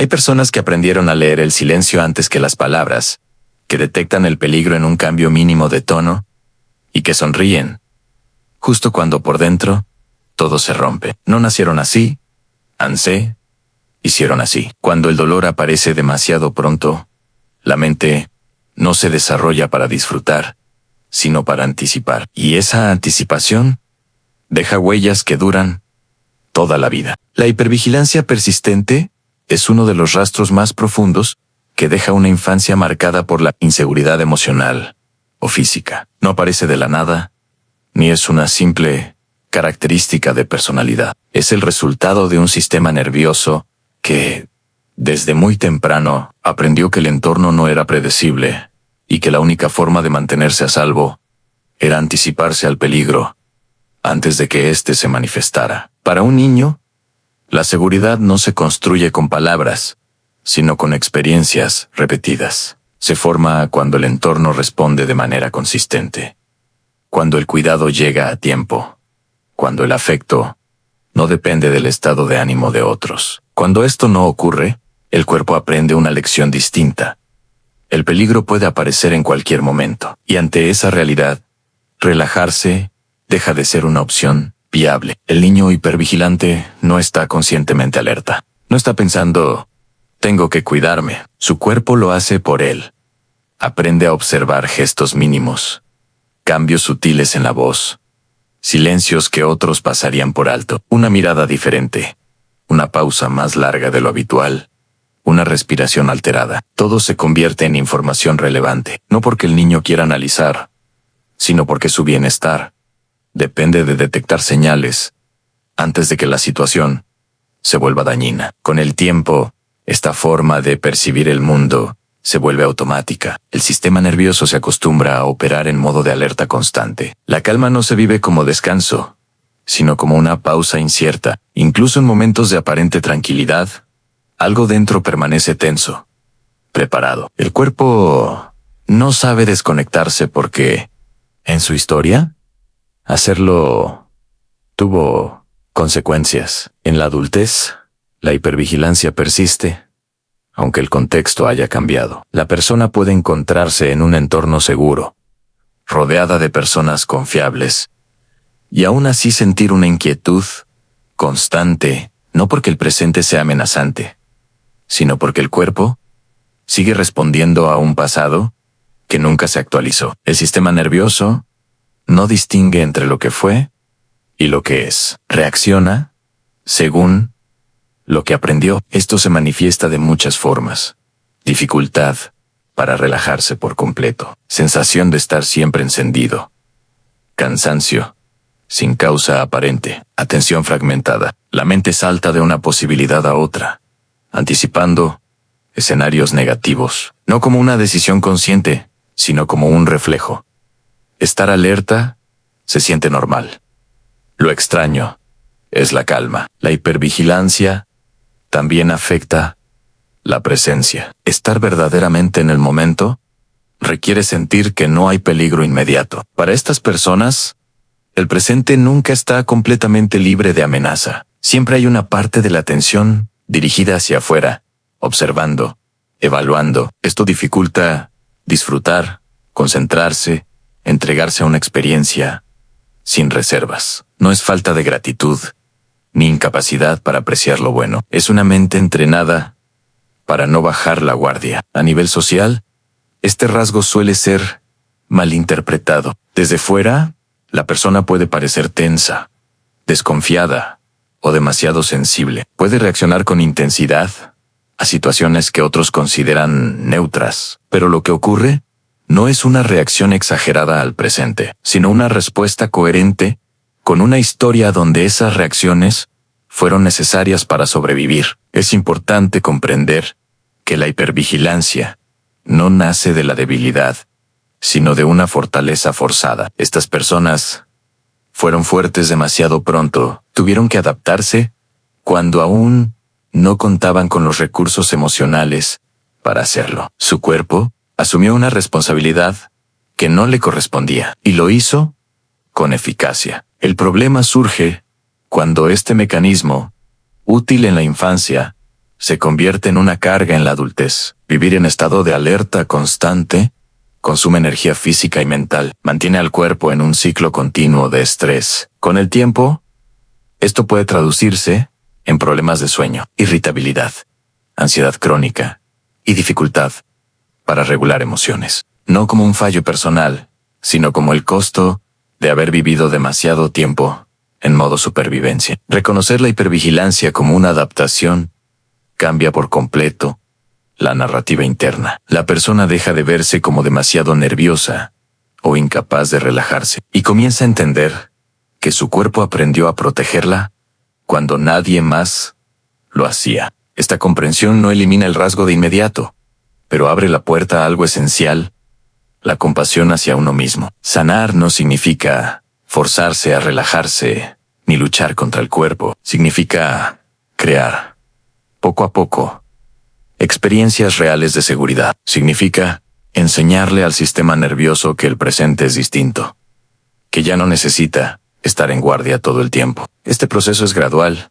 Hay personas que aprendieron a leer el silencio antes que las palabras, que detectan el peligro en un cambio mínimo de tono y que sonríen, justo cuando por dentro todo se rompe. No nacieron así, hicieron así. Cuando el dolor aparece demasiado pronto, la mente no se desarrolla para disfrutar, sino para anticipar. Y esa anticipación deja huellas que duran toda la vida. La hipervigilancia persistente es uno de los rastros más profundos que deja una infancia marcada por la inseguridad emocional o física. No aparece de la nada, ni es una simple característica de personalidad. Es el resultado de un sistema nervioso que, desde muy temprano, aprendió que el entorno no era predecible y que la única forma de mantenerse a salvo era anticiparse al peligro antes de que éste se manifestara. Para un niño, la seguridad no se construye con palabras, sino con experiencias repetidas. Se forma cuando el entorno responde de manera consistente, cuando el cuidado llega a tiempo, cuando el afecto no depende del estado de ánimo de otros. Cuando esto no ocurre, el cuerpo aprende una lección distinta. El peligro puede aparecer en cualquier momento, y ante esa realidad, relajarse deja de ser una opción viable. El niño hipervigilante no está conscientemente alerta. No está pensando, tengo que cuidarme. Su cuerpo lo hace por él. Aprende a observar gestos mínimos, cambios sutiles en la voz, silencios que otros pasarían por alto, una mirada diferente, una pausa más larga de lo habitual, una respiración alterada. Todo se convierte en información relevante, no porque el niño quiera analizar, sino porque su bienestar depende de detectar señales antes de que la situación se vuelva dañina. Con el tiempo, esta forma de percibir el mundo se vuelve automática. El sistema nervioso se acostumbra a operar en modo de alerta constante. La calma no se vive como descanso, sino como una pausa incierta. Incluso en momentos de aparente tranquilidad, algo dentro permanece tenso, preparado. El cuerpo no sabe desconectarse porque, en su historia, hacerlo tuvo consecuencias. En la adultez, la hipervigilancia persiste, aunque el contexto haya cambiado. La persona puede encontrarse en un entorno seguro, rodeada de personas confiables, y aún así sentir una inquietud constante, no porque el presente sea amenazante, sino porque el cuerpo sigue respondiendo a un pasado que nunca se actualizó. El sistema nervioso no distingue entre lo que fue y lo que es. Reacciona según lo que aprendió. Esto se manifiesta de muchas formas. Dificultad para relajarse por completo. Sensación de estar siempre encendido. Cansancio sin causa aparente. Atención fragmentada. La mente salta de una posibilidad a otra, anticipando escenarios negativos. No como una decisión consciente, sino como un reflejo. Estar alerta se siente normal. Lo extraño es la calma. La hipervigilancia también afecta la presencia. Estar verdaderamente en el momento requiere sentir que no hay peligro inmediato. Para estas personas, el presente nunca está completamente libre de amenaza. Siempre hay una parte de la atención dirigida hacia afuera, observando, evaluando. Esto dificulta disfrutar, concentrarse, entregarse a una experiencia sin reservas. No es falta de gratitud, ni incapacidad para apreciar lo bueno. Es una mente entrenada para no bajar la guardia. A nivel social, este rasgo suele ser malinterpretado. Desde fuera, la persona puede parecer tensa, desconfiada o demasiado sensible. Puede reaccionar con intensidad a situaciones que otros consideran neutras. Pero lo que ocurre no es una reacción exagerada al presente, sino una respuesta coherente con una historia donde esas reacciones fueron necesarias para sobrevivir. Es importante comprender que la hipervigilancia no nace de la debilidad, sino de una fortaleza forzada. Estas personas fueron fuertes demasiado pronto, tuvieron que adaptarse cuando aún no contaban con los recursos emocionales para hacerlo. Su cuerpo asumió una responsabilidad que no le correspondía, y lo hizo con eficacia. El problema surge cuando este mecanismo, útil en la infancia, se convierte en una carga en la adultez. Vivir en estado de alerta constante consume energía física y mental, mantiene al cuerpo en un ciclo continuo de estrés. Con el tiempo, esto puede traducirse en problemas de sueño, irritabilidad, ansiedad crónica y dificultad para regular emociones. No como un fallo personal, sino como el costo de haber vivido demasiado tiempo en modo supervivencia. Reconocer la hipervigilancia como una adaptación cambia por completo la narrativa interna. La persona deja de verse como demasiado nerviosa o incapaz de relajarse y comienza a entender que su cuerpo aprendió a protegerla cuando nadie más lo hacía. Esta comprensión no elimina el rasgo de inmediato, pero abre la puerta a algo esencial: la compasión hacia uno mismo. Sanar no significa forzarse a relajarse ni luchar contra el cuerpo. Significa crear, poco a poco, experiencias reales de seguridad. Significa enseñarle al sistema nervioso que el presente es distinto, que ya no necesita estar en guardia todo el tiempo. Este proceso es gradual,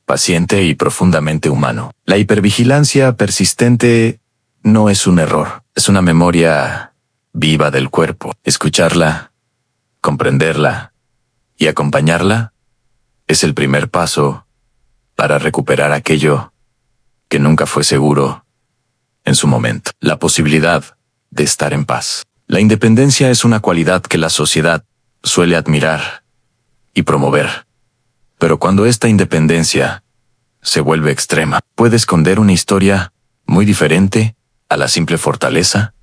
paciente y profundamente humano. La hipervigilancia persistente no es un error, es una memoria viva del cuerpo. Escucharla, comprenderla y acompañarla es el primer paso para recuperar aquello que nunca fue seguro en su momento. La posibilidad de estar en paz. La independencia es una cualidad que la sociedad suele admirar y promover. Pero cuando esta independencia se vuelve extrema, puede esconder una historia muy diferente a la simple fortaleza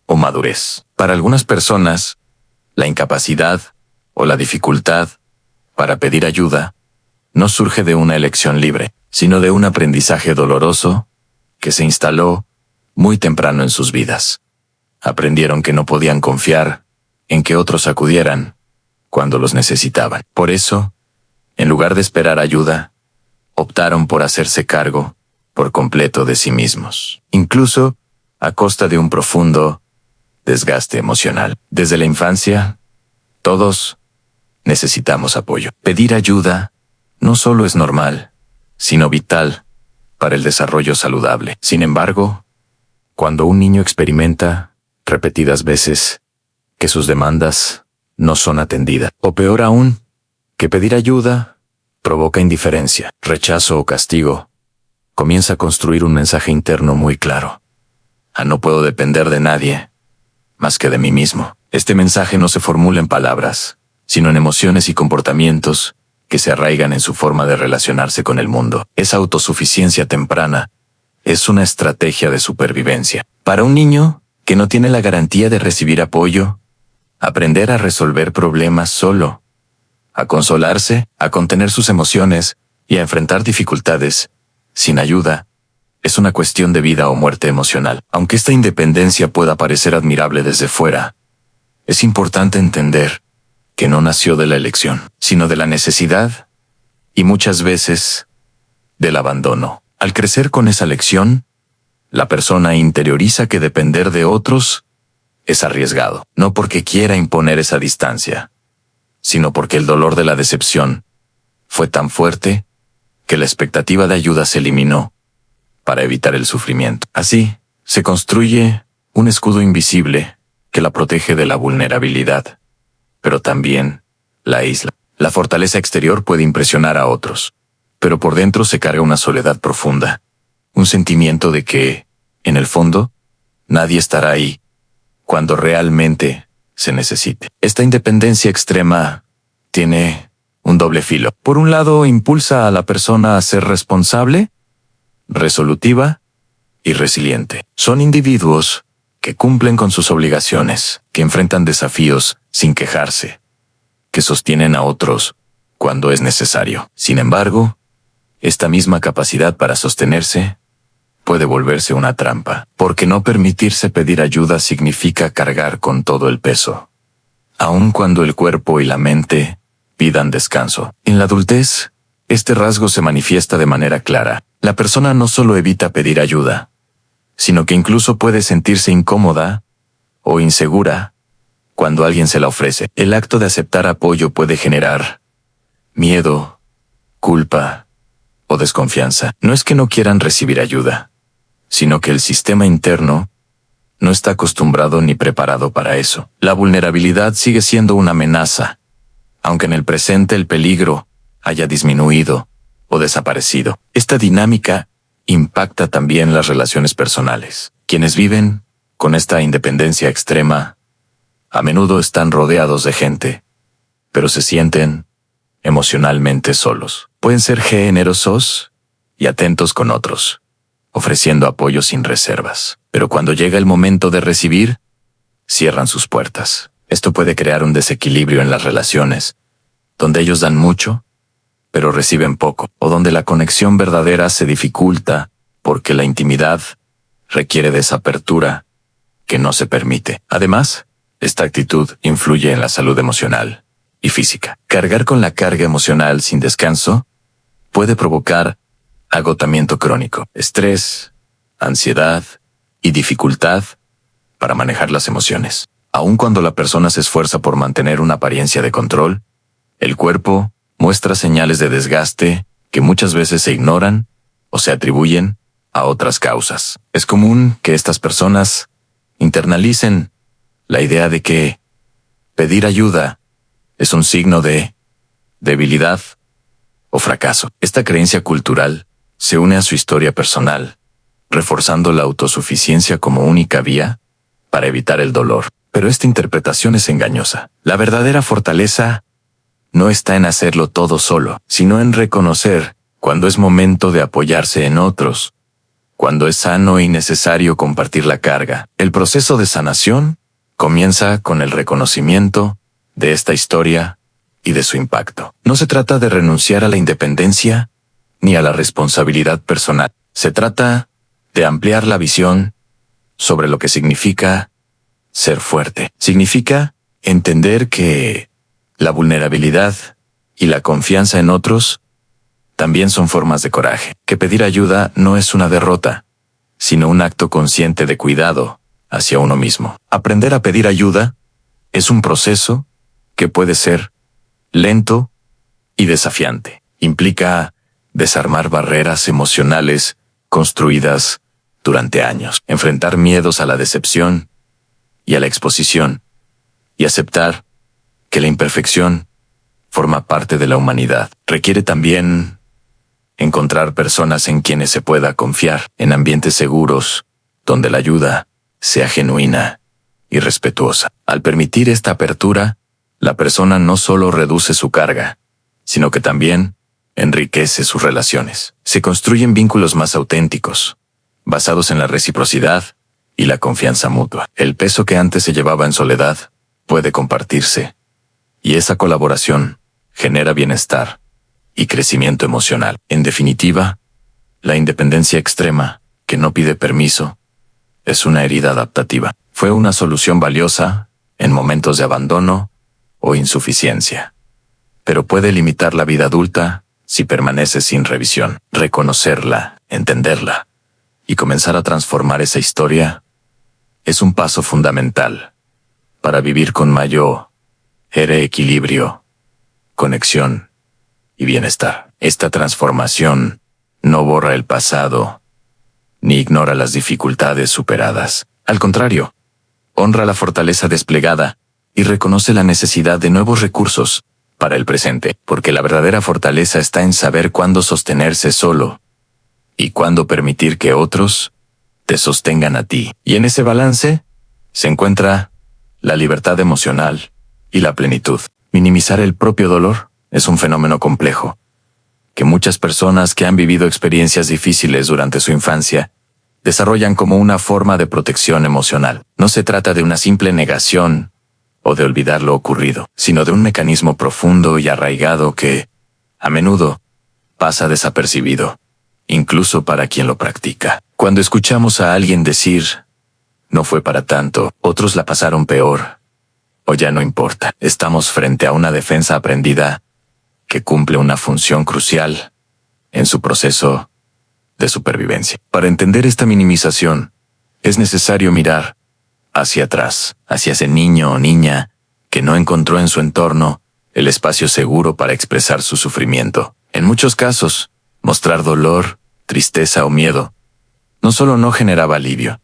o madurez. Para algunas personas, la incapacidad o la dificultad para pedir ayuda no surge de una elección libre, sino de un aprendizaje doloroso que se instaló muy temprano en sus vidas. Aprendieron que no podían confiar en que otros acudieran cuando los necesitaban. Por eso, en lugar de esperar ayuda, optaron por hacerse cargo por completo de sí mismos, incluso a costa de un profundo desgaste emocional. Desde la infancia, todos necesitamos apoyo. Pedir ayuda no solo es normal, sino vital para el desarrollo saludable. Sin embargo, cuando un niño experimenta repetidas veces que sus demandas no son atendidas, o peor aún, que pedir ayuda provoca indiferencia, rechazo o castigo, comienza a construir un mensaje interno muy claro: no puedo depender de nadie más que de mí mismo. Este mensaje no se formula en palabras, sino en emociones y comportamientos que se arraigan en su forma de relacionarse con el mundo. Esa autosuficiencia temprana es una estrategia de supervivencia. Para un niño que no tiene la garantía de recibir apoyo, aprender a resolver problemas solo, a consolarse, a contener sus emociones y a enfrentar dificultades sin ayuda, es una cuestión de vida o muerte emocional. Aunque esta independencia pueda parecer admirable desde fuera, es importante entender que no nació de la elección, sino de la necesidad y muchas veces del abandono. Al crecer con esa lección, la persona interioriza que depender de otros es arriesgado, no porque quiera imponer esa distancia, sino porque el dolor de la decepción fue tan fuerte que la expectativa de ayuda se eliminó para evitar el sufrimiento. Así, se construye un escudo invisible que la protege de la vulnerabilidad, pero también la aísla. La fortaleza exterior puede impresionar a otros, pero por dentro se carga una soledad profunda, un sentimiento de que, en el fondo, nadie estará ahí cuando realmente se necesite. Esta independencia extrema tiene un doble filo. Por un lado, impulsa a la persona a ser responsable, resolutiva y resiliente. Son individuos que cumplen con sus obligaciones, que enfrentan desafíos sin quejarse, que sostienen a otros cuando es necesario. Sin embargo, esta misma capacidad para sostenerse puede volverse una trampa, porque no permitirse pedir ayuda significa cargar con todo el peso, aun cuando el cuerpo y la mente pidan descanso. En la adultez, este rasgo se manifiesta de manera clara. La persona no solo evita pedir ayuda, sino que incluso puede sentirse incómoda o insegura cuando alguien se la ofrece. El acto de aceptar apoyo puede generar miedo, culpa o desconfianza. No es que no quieran recibir ayuda, sino que el sistema interno no está acostumbrado ni preparado para eso. La vulnerabilidad sigue siendo una amenaza, aunque en el presente el peligro haya disminuido o desaparecido. Esta dinámica impacta también las relaciones personales. Quienes viven con esta independencia extrema a menudo están rodeados de gente, pero se sienten emocionalmente solos. Pueden ser generosos y atentos con otros, ofreciendo apoyo sin reservas. Pero cuando llega el momento de recibir, cierran sus puertas. Esto puede crear un desequilibrio en las relaciones, donde ellos dan mucho, pero reciben poco, o donde la conexión verdadera se dificulta porque la intimidad requiere de esa apertura que no se permite. Además, esta actitud influye en la salud emocional y física. Cargar con la carga emocional sin descanso puede provocar agotamiento crónico, estrés, ansiedad y dificultad para manejar las emociones. Aun cuando la persona se esfuerza por mantener una apariencia de control, el cuerpo muestra señales de desgaste que muchas veces se ignoran o se atribuyen a otras causas. Es común que estas personas internalicen la idea de que pedir ayuda es un signo de debilidad o fracaso. Esta creencia cultural se une a su historia personal, reforzando la autosuficiencia como única vía para evitar el dolor. Pero esta interpretación es engañosa. La verdadera fortaleza no está en hacerlo todo solo, sino en reconocer cuando es momento de apoyarse en otros, cuando es sano y necesario compartir la carga. El proceso de sanación comienza con el reconocimiento de esta historia y de su impacto. No se trata de renunciar a la independencia ni a la responsabilidad personal. Se trata de ampliar la visión sobre lo que significa ser fuerte. Significa entender que la vulnerabilidad y la confianza en otros también son formas de coraje. Que pedir ayuda no es una derrota, sino un acto consciente de cuidado hacia uno mismo. Aprender a pedir ayuda es un proceso que puede ser lento y desafiante. Implica desarmar barreras emocionales construidas durante años, enfrentar miedos a la decepción y a la exposición, y aceptar que la imperfección forma parte de la humanidad. Requiere también encontrar personas en quienes se pueda confiar, en ambientes seguros, donde la ayuda sea genuina y respetuosa. Al permitir esta apertura, la persona no solo reduce su carga, sino que también enriquece sus relaciones. Se construyen vínculos más auténticos, basados en la reciprocidad y la confianza mutua. El peso que antes se llevaba en soledad puede compartirse, y esa colaboración genera bienestar y crecimiento emocional. En definitiva, la independencia extrema, que no pide permiso, es una herida adaptativa. Fue una solución valiosa en momentos de abandono o insuficiencia, pero puede limitar la vida adulta si permanece sin revisión. Reconocerla, entenderla y comenzar a transformar esa historia es un paso fundamental para vivir con mayor equilibrio, conexión y bienestar. Esta transformación no borra el pasado ni ignora las dificultades superadas. Al contrario, honra la fortaleza desplegada y reconoce la necesidad de nuevos recursos para el presente, porque la verdadera fortaleza está en saber cuándo sostenerse solo y cuándo permitir que otros te sostengan a ti. Y en ese balance se encuentra la libertad emocional y la plenitud. Minimizar el propio dolor es un fenómeno complejo, que muchas personas que han vivido experiencias difíciles durante su infancia desarrollan como una forma de protección emocional. No se trata de una simple negación o de olvidar lo ocurrido, sino de un mecanismo profundo y arraigado que, a menudo, pasa desapercibido, incluso para quien lo practica. Cuando escuchamos a alguien decir, no fue para tanto, otros la pasaron peor, o ya no importa, estamos frente a una defensa aprendida que cumple una función crucial en su proceso de supervivencia. Para entender esta minimización, es necesario mirar hacia atrás, hacia ese niño o niña que no encontró en su entorno el espacio seguro para expresar su sufrimiento. En muchos casos, Mostrar dolor, tristeza o miedo no solo no generaba alivio,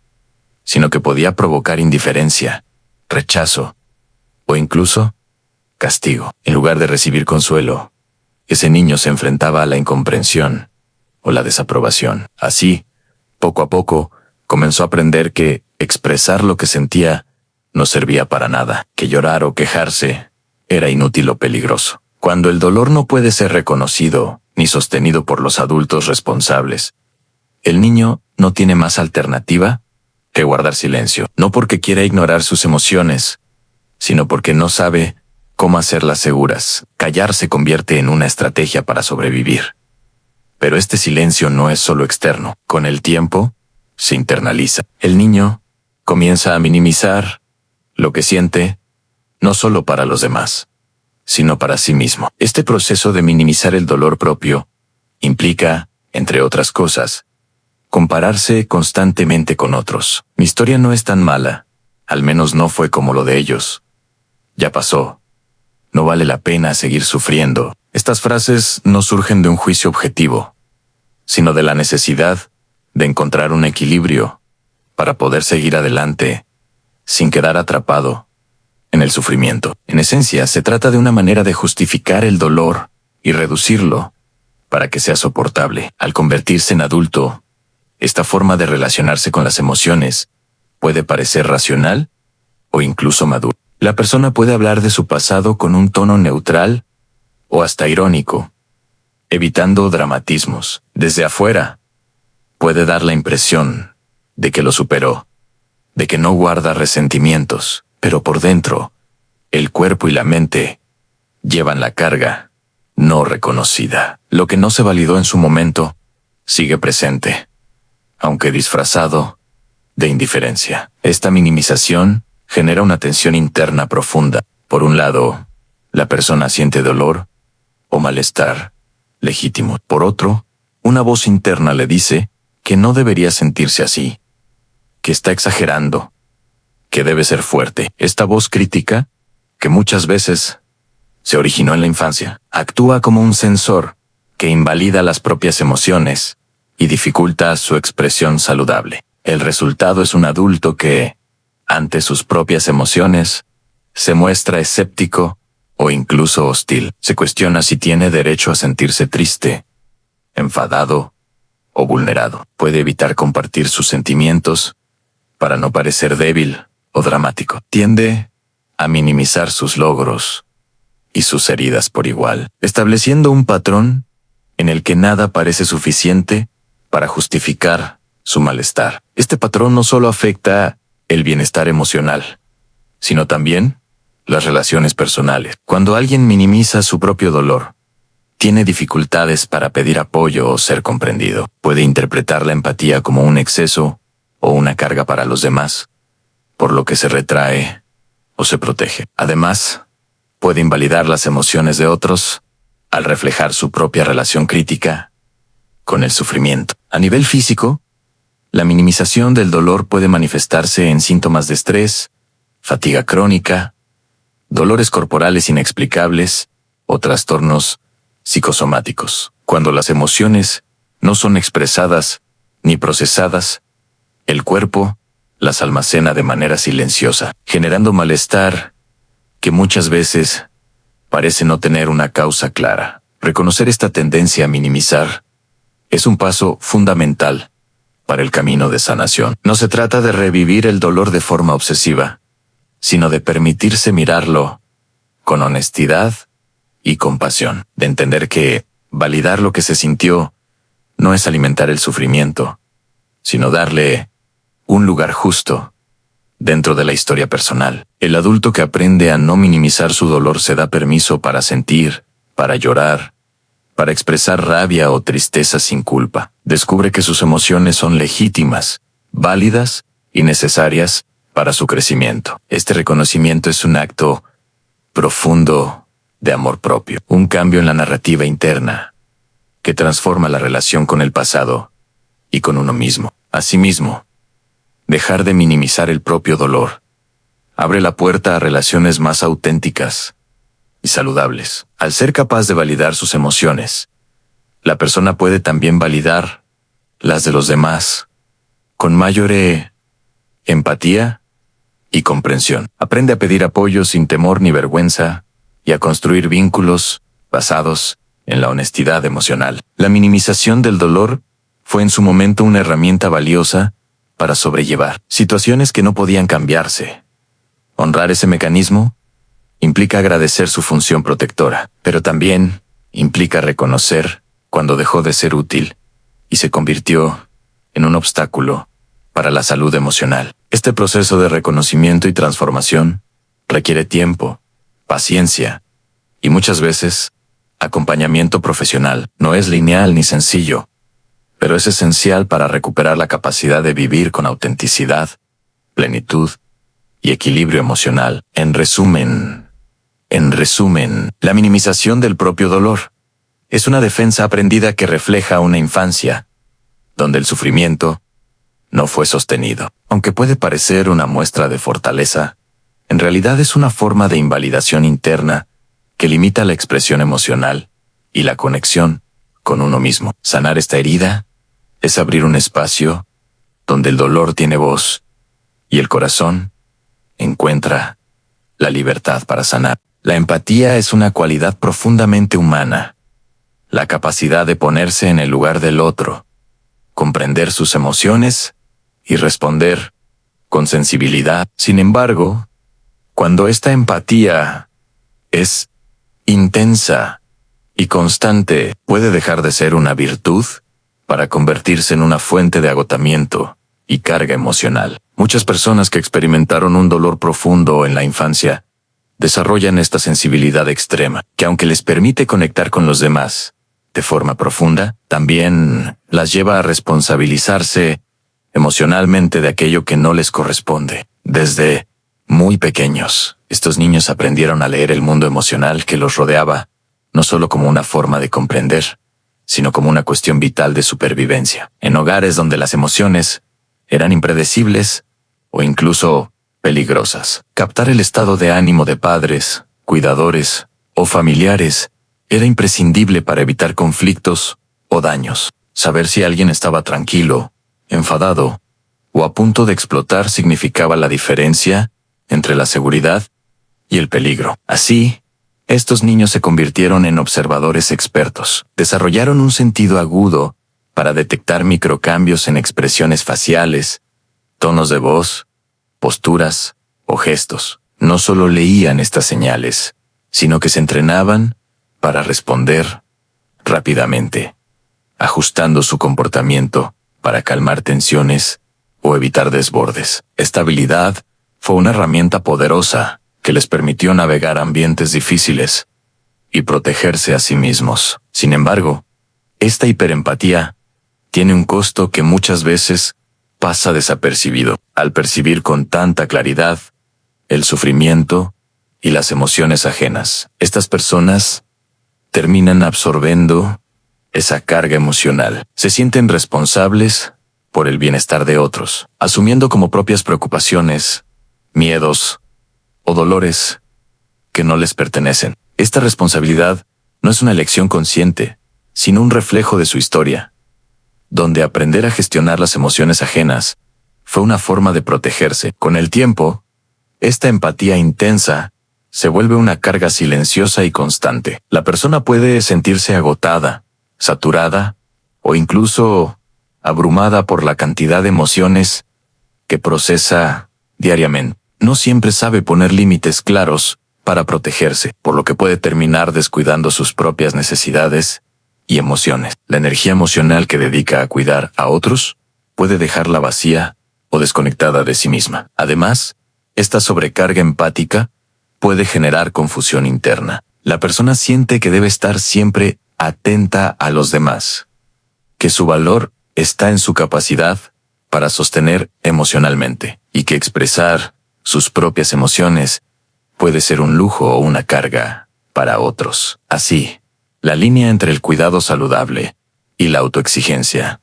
sino que podía provocar indiferencia, rechazo o incluso castigo. En lugar de recibir consuelo, ese niño se enfrentaba a la incomprensión o la desaprobación. Así, poco a poco, comenzó a aprender que expresar lo que sentía no servía para nada, que llorar o quejarse era inútil o peligroso. Cuando el dolor no puede ser reconocido ni sostenido por los adultos responsables, el niño no tiene más alternativa que guardar silencio, no porque quiera ignorar sus emociones, sino porque no sabe cómo hacerlas seguras. Callar se convierte en una estrategia para sobrevivir. Pero este silencio no es solo externo. Con el tiempo, se internaliza. El niño comienza a minimizar lo que siente, no solo para los demás, sino para sí mismo. Este proceso de minimizar el dolor propio implica, entre otras cosas, compararse constantemente con otros. Mi historia no es tan mala, al menos no fue como lo de ellos. Ya pasó. No vale la pena seguir sufriendo. Estas frases no surgen de un juicio objetivo, sino de la necesidad de encontrar un equilibrio para poder seguir adelante sin quedar atrapado en el sufrimiento. En esencia, se trata de una manera de justificar el dolor y reducirlo para que sea soportable. Al convertirse en adulto, esta forma de relacionarse con las emociones puede parecer racional o incluso madura. La persona puede hablar de su pasado con un tono neutral o hasta irónico, evitando dramatismos. Desde afuera, puede dar la impresión de que lo superó, de que no guarda resentimientos, pero por dentro, el cuerpo y la mente llevan la carga no reconocida. Lo que no se validó en su momento sigue presente, aunque disfrazado de indiferencia. Esta minimización genera una tensión interna profunda. Por un lado, la persona siente dolor o malestar legítimo. Por otro, una voz interna le dice que no debería sentirse así, que está exagerando, que debe ser fuerte. Esta voz crítica, que muchas veces se originó en la infancia, actúa como un censor que invalida las propias emociones y dificulta su expresión saludable. El resultado es un adulto que, ante sus propias emociones, se muestra escéptico o incluso hostil. Se cuestiona si tiene derecho a sentirse triste, enfadado o vulnerado. Puede evitar compartir sus sentimientos para no parecer débil o dramático. Tiende a minimizar sus logros y sus heridas por igual, estableciendo un patrón en el que nada parece suficiente para justificar su malestar. Este patrón no solo afecta el bienestar emocional, sino también las relaciones personales. Cuando alguien minimiza su propio dolor, tiene dificultades para pedir apoyo o ser comprendido. Puede interpretar la empatía como un exceso o una carga para los demás, por lo que se retrae o se protege. Además, puede invalidar las emociones de otros al reflejar su propia relación crítica con el sufrimiento. A nivel físico, la minimización del dolor puede manifestarse en síntomas de estrés, fatiga crónica, dolores corporales inexplicables o trastornos psicosomáticos. Cuando las emociones no son expresadas ni procesadas, el cuerpo las almacena de manera silenciosa, generando malestar que muchas veces parece no tener una causa clara. Reconocer esta tendencia a minimizar es un paso fundamental para el camino de sanación. No se trata de revivir el dolor de forma obsesiva, sino de permitirse mirarlo con honestidad y compasión, de entender que validar lo que se sintió no es alimentar el sufrimiento, sino darle un lugar justo dentro de la historia personal. El adulto que aprende a no minimizar su dolor se da permiso para sentir, para llorar, para expresar rabia o tristeza sin culpa. Descubre que sus emociones son legítimas, válidas y necesarias para su crecimiento. Este reconocimiento es un acto profundo de amor propio, un cambio en la narrativa interna que transforma la relación con el pasado y con uno mismo. Asimismo, dejar de minimizar el propio dolor abre la puerta a relaciones más auténticas y saludables. Al ser capaz de validar sus emociones, la persona puede también validar las de los demás con mayor empatía y comprensión. Aprende a pedir apoyo sin temor ni vergüenza y a construir vínculos basados en la honestidad emocional. La minimización del dolor fue en su momento una herramienta valiosa para sobrellevar situaciones que no podían cambiarse. Honrar ese mecanismo implica agradecer su función protectora, pero también implica reconocer cuando dejó de ser útil y se convirtió en un obstáculo para la salud emocional. Este proceso de reconocimiento y transformación requiere tiempo, paciencia y muchas veces acompañamiento profesional. No es lineal ni sencillo, pero es esencial para recuperar la capacidad de vivir con autenticidad, plenitud y equilibrio emocional. En resumen, la minimización del propio dolor es una defensa aprendida que refleja una infancia donde el sufrimiento no fue sostenido. Aunque puede parecer una muestra de fortaleza, en realidad es una forma de invalidación interna que limita la expresión emocional y la conexión con uno mismo. Sanar esta herida es abrir un espacio donde el dolor tiene voz y el corazón encuentra la libertad para sanar. La empatía es una cualidad profundamente humana, la capacidad de ponerse en el lugar del otro, comprender sus emociones y responder con sensibilidad. Sin embargo, cuando esta empatía es intensa y constante, puede dejar de ser una virtud para convertirse en una fuente de agotamiento y carga emocional. Muchas personas que experimentaron un dolor profundo en la infancia desarrollan esta sensibilidad extrema, que aunque les permite conectar con los demás de forma profunda, también las lleva a responsabilizarse emocionalmente de aquello que no les corresponde. Desde muy pequeños, estos niños aprendieron a leer el mundo emocional que los rodeaba, no solo como una forma de comprender, sino como una cuestión vital de supervivencia. En hogares donde las emociones eran impredecibles o incluso peligrosas, captar el estado de ánimo de padres, cuidadores o familiares era imprescindible para evitar conflictos o daños. Saber si alguien estaba tranquilo, enfadado o a punto de explotar significaba la diferencia entre la seguridad y el peligro. Así, estos niños se convirtieron en observadores expertos. Desarrollaron un sentido agudo para detectar microcambios en expresiones faciales, tonos de voz, posturas o gestos. No solo leían estas señales, sino que se entrenaban para responder rápidamente, ajustando su comportamiento para calmar tensiones o evitar desbordes. Esta habilidad fue una herramienta poderosa que les permitió navegar ambientes difíciles y protegerse a sí mismos. Sin embargo, esta hiperempatía tiene un costo que muchas veces pasa desapercibido. Al percibir con tanta claridad el sufrimiento y las emociones ajenas, estas personas terminan absorbiendo esa carga emocional. Se sienten responsables por el bienestar de otros, asumiendo como propias preocupaciones, miedos o dolores que no les pertenecen. Esta responsabilidad no es una elección consciente, sino un reflejo de su historia, donde aprender a gestionar las emociones ajenas fue una forma de protegerse. Con el tiempo, esta empatía intensa se vuelve una carga silenciosa y constante. La persona puede sentirse agotada, saturada o incluso abrumada por la cantidad de emociones que procesa diariamente. No siempre sabe poner límites claros para protegerse, por lo que puede terminar descuidando sus propias necesidades y emociones. La energía emocional que dedica a cuidar a otros puede dejarla vacía o desconectada de sí misma. Además, esta sobrecarga empática puede generar confusión interna. La persona siente que debe estar siempre atenta a los demás, que su valor está en su capacidad para sostener emocionalmente, y que expresar sus propias emociones puede ser un lujo o una carga para otros. Así, la línea entre el cuidado saludable y la autoexigencia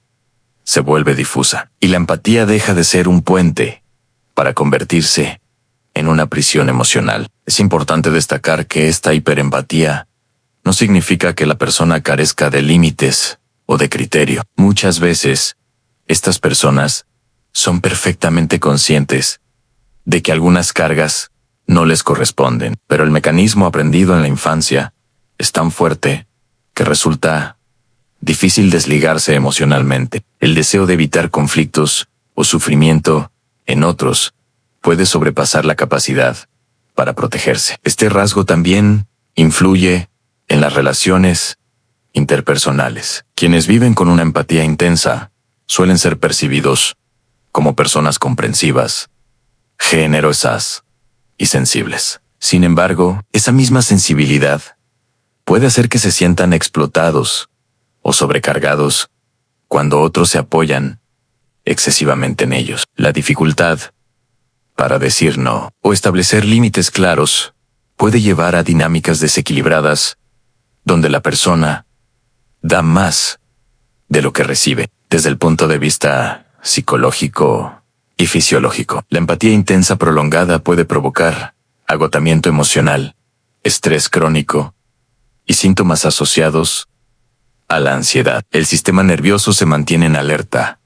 se vuelve difusa, y la empatía deja de ser un puente para convertirse en una prisión emocional. Es importante destacar que esta hiperempatía no significa que la persona carezca de límites o de criterio. Muchas veces, estas personas son perfectamente conscientes de que algunas cargas no les corresponden, pero el mecanismo aprendido en la infancia es tan fuerte que resulta difícil desligarse emocionalmente. El deseo de evitar conflictos o sufrimiento en otros puede sobrepasar la capacidad para protegerse. Este rasgo también influye en las relaciones interpersonales. Quienes viven con una empatía intensa suelen ser percibidos como personas comprensivas, generosas y sensibles. Sin embargo, esa misma sensibilidad puede hacer que se sientan explotados o sobrecargados cuando otros se apoyan excesivamente en ellos. La dificultad para decir no o establecer límites claros puede llevar a dinámicas desequilibradas donde la persona da más de lo que recibe. Desde el punto de vista psicológico y fisiológico, la empatía intensa prolongada puede provocar agotamiento emocional, estrés crónico y síntomas asociados a la ansiedad. El sistema nervioso se mantiene en alerta,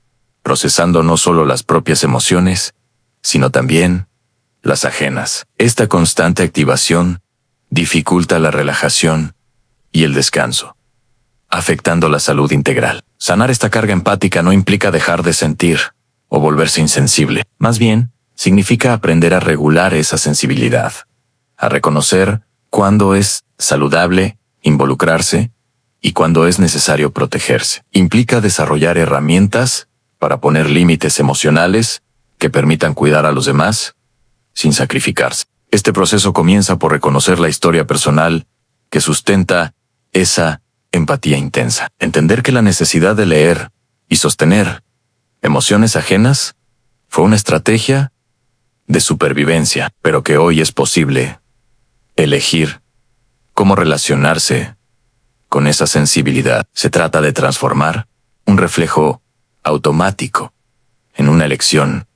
procesando no solo las propias emociones, sino también las ajenas. Esta constante activación dificulta la relajación y el descanso, afectando la salud integral. Sanar esta carga empática no implica dejar de sentir o volverse insensible. Más bien, significa aprender a regular esa sensibilidad, a reconocer cuándo es saludable involucrarse y cuándo es necesario protegerse. Implica desarrollar herramientas para poner límites emocionales que permitan cuidar a los demás sin sacrificarse. Este proceso comienza por reconocer la historia personal que sustenta esa empatía intensa. Entender que la necesidad de leer y sostener emociones ajenas fue una estrategia de supervivencia, pero que hoy es posible elegir cómo relacionarse con esa sensibilidad. Se trata de transformar un reflejo automático en una elección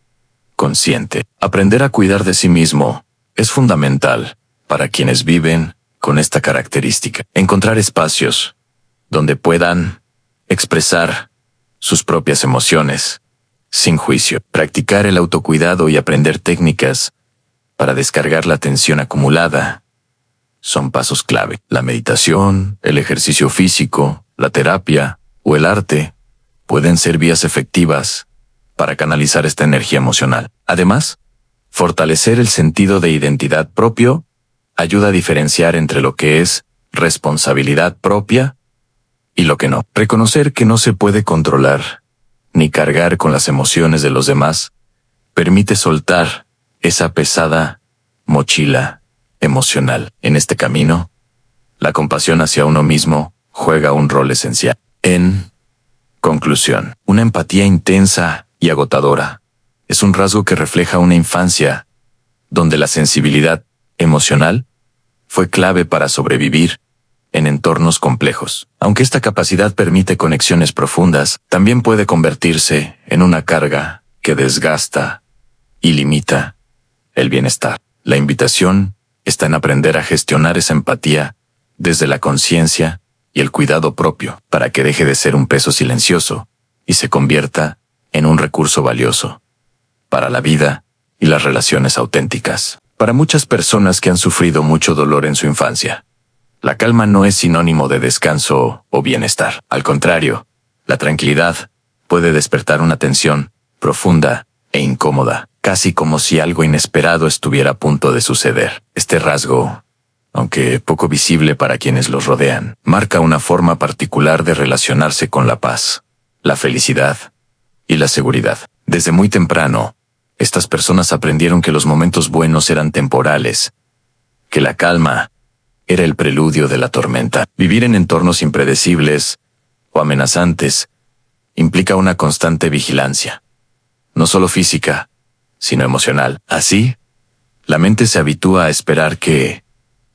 consciente. Aprender a cuidar de sí mismo es fundamental para quienes viven con esta característica. Encontrar espacios donde puedan expresar sus propias emociones sin juicio. Practicar el autocuidado y aprender técnicas para descargar la tensión acumulada son pasos clave. La meditación, el ejercicio físico, la terapia o el arte pueden ser vías efectivas para canalizar esta energía emocional. Además, fortalecer el sentido de identidad propio ayuda a diferenciar entre lo que es responsabilidad propia y lo que no. Reconocer que no se puede controlar ni cargar con las emociones de los demás permite soltar esa pesada mochila emocional. En este camino, la compasión hacia uno mismo juega un rol esencial. En conclusión, una empatía intensa y agotadora es un rasgo que refleja una infancia donde la sensibilidad emocional fue clave para sobrevivir en entornos complejos. Aunque esta capacidad permite conexiones profundas, también puede convertirse en una carga que desgasta y limita el bienestar. La invitación está en aprender a gestionar esa empatía desde la conciencia y el cuidado propio, para que deje de ser un peso silencioso y se convierta en un recurso valioso para la vida y las relaciones auténticas. Para muchas personas que han sufrido mucho dolor en su infancia, la calma no es sinónimo de descanso o bienestar. Al contrario, la tranquilidad puede despertar una tensión profunda e incómoda, casi como si algo inesperado estuviera a punto de suceder. Este rasgo, aunque poco visible para quienes los rodean, marca una forma particular de relacionarse con la paz, la felicidad y la seguridad. Desde muy temprano, estas personas aprendieron que los momentos buenos eran temporales, que la calma era el preludio de la tormenta. Vivir en entornos impredecibles o amenazantes implica una constante vigilancia, no solo física, sino emocional. Así, la mente se habitúa a esperar que,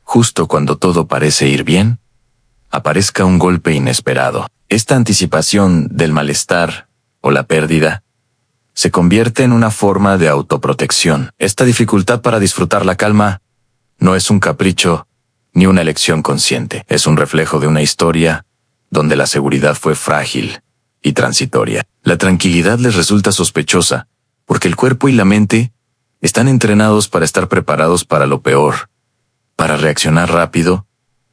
justo cuando todo parece ir bien, aparezca un golpe inesperado. Esta anticipación del malestar o la pérdida se convierte en una forma de autoprotección. Esta dificultad para disfrutar la calma no es un capricho ni una elección consciente. Es un reflejo de una historia donde la seguridad fue frágil y transitoria. La tranquilidad les resulta sospechosa, porque el cuerpo y la mente están entrenados para estar preparados para lo peor, para reaccionar rápido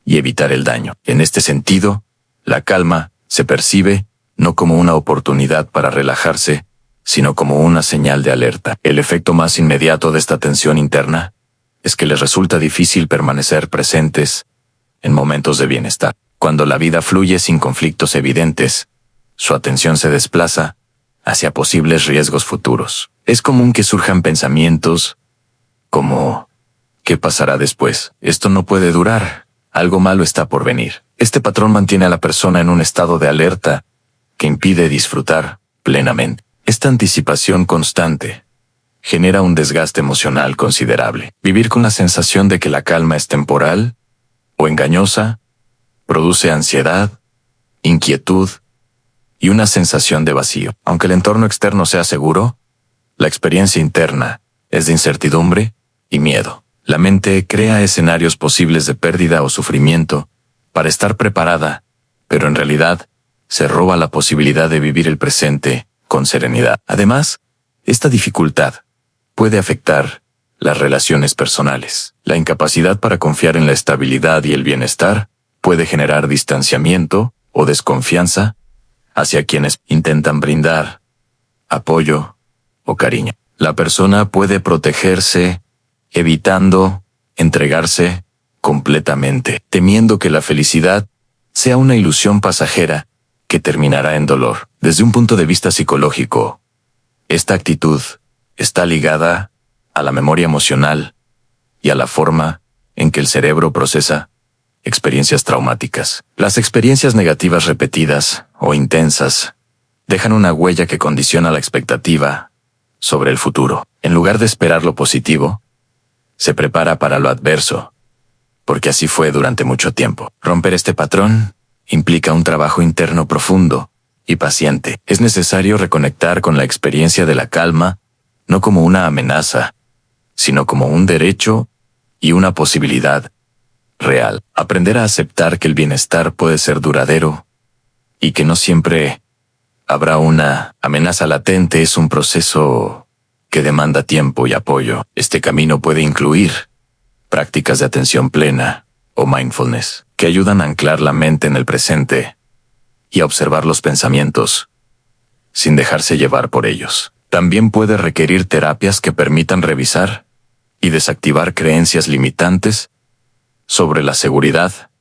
y evitar el daño. En este sentido, la calma se percibe no como una oportunidad para relajarse, sino como una señal de alerta. El efecto más inmediato de esta tensión interna es que les resulta difícil permanecer presentes en momentos de bienestar. Cuando la vida fluye sin conflictos evidentes, su atención se desplaza hacia posibles riesgos futuros. Es común que surjan pensamientos como ¿qué pasará después? Esto no puede durar. Algo malo está por venir. Este patrón mantiene a la persona en un estado de alerta que impide disfrutar plenamente. Esta anticipación constante genera un desgaste emocional considerable. Vivir con la sensación de que la calma es temporal o engañosa produce ansiedad, inquietud y una sensación de vacío. Aunque el entorno externo sea seguro, la experiencia interna es de incertidumbre y miedo. La mente crea escenarios posibles de pérdida o sufrimiento para estar preparada, pero en realidad se roba la posibilidad de vivir el presente con serenidad. Además, esta dificultad puede afectar las relaciones personales. La incapacidad para confiar en la estabilidad y el bienestar puede generar distanciamiento o desconfianza hacia quienes intentan brindar apoyo o cariño. La persona puede protegerse evitando entregarse completamente, temiendo que la felicidad sea una ilusión pasajera que terminará en dolor. Desde un punto de vista psicológico, esta actitud está ligada a la memoria emocional y a la forma en que el cerebro procesa experiencias traumáticas. Las experiencias negativas repetidas o intensas dejan una huella que condiciona la expectativa sobre el futuro. En lugar de esperar lo positivo, se prepara para lo adverso, porque así fue durante mucho tiempo. Romper este patrón implica un trabajo interno profundo y paciente. Es necesario reconectar con la experiencia de la calma, no como una amenaza, sino como un derecho y una posibilidad real. Aprender a aceptar que el bienestar puede ser duradero y que no siempre habrá una amenaza latente es un proceso que demanda tiempo y apoyo. Este camino puede incluir prácticas de atención plena o mindfulness que ayudan a anclar la mente en el presente y a observar los pensamientos sin dejarse llevar por ellos. También puede requerir terapias que permitan revisar y desactivar creencias limitantes sobre la seguridad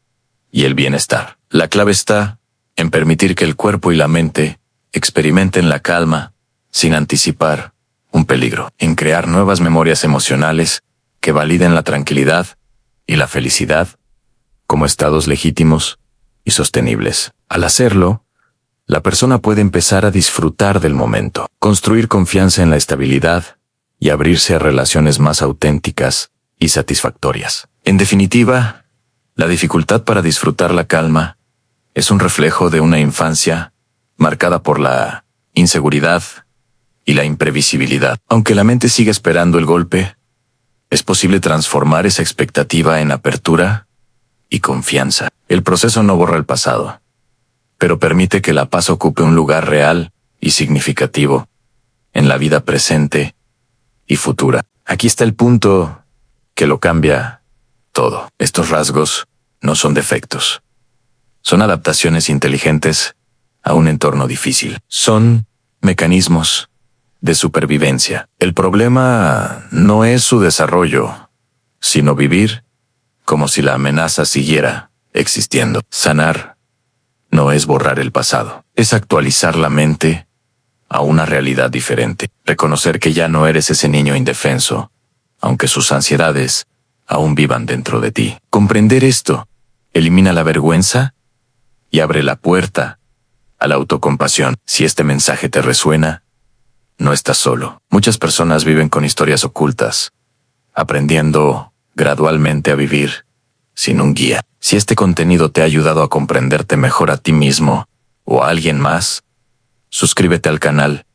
y el bienestar. La clave está en permitir que el cuerpo y la mente experimenten la calma sin anticipar un peligro, en crear nuevas memorias emocionales que validen la tranquilidad y la felicidad como estados legítimos y sostenibles. Al hacerlo, la persona puede empezar a disfrutar del momento, construir confianza en la estabilidad y abrirse a relaciones más auténticas y satisfactorias. En definitiva, la dificultad para disfrutar la calma es un reflejo de una infancia marcada por la inseguridad y la imprevisibilidad. Aunque la mente siga esperando el golpe, es posible transformar esa expectativa en apertura y confianza. El proceso no borra el pasado, pero permite que la paz ocupe un lugar real y significativo en la vida presente y futura. Aquí está el punto que lo cambia todo. Estos rasgos no son defectos. Son adaptaciones inteligentes a un entorno difícil. Son mecanismos de supervivencia. El problema no es su desarrollo, sino vivir como si la amenaza siguiera existiendo. Sanar no es borrar el pasado, es actualizar la mente a una realidad diferente. Reconocer que ya no eres ese niño indefenso, aunque sus ansiedades aún vivan dentro de ti. Comprender esto elimina la vergüenza y abre la puerta a la autocompasión. Si este mensaje te resuena, no estás solo. Muchas personas viven con historias ocultas, aprendiendo gradualmente a vivir sin un guía. Si este contenido te ha ayudado a comprenderte mejor a ti mismo o a alguien más, suscríbete al canal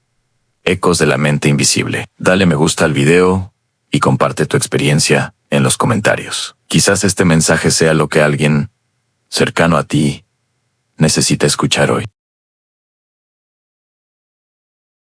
Ecos de la Mente Invisible. Dale me gusta al video y comparte tu experiencia en los comentarios. Quizás este mensaje sea lo que alguien cercano a ti necesita escuchar hoy.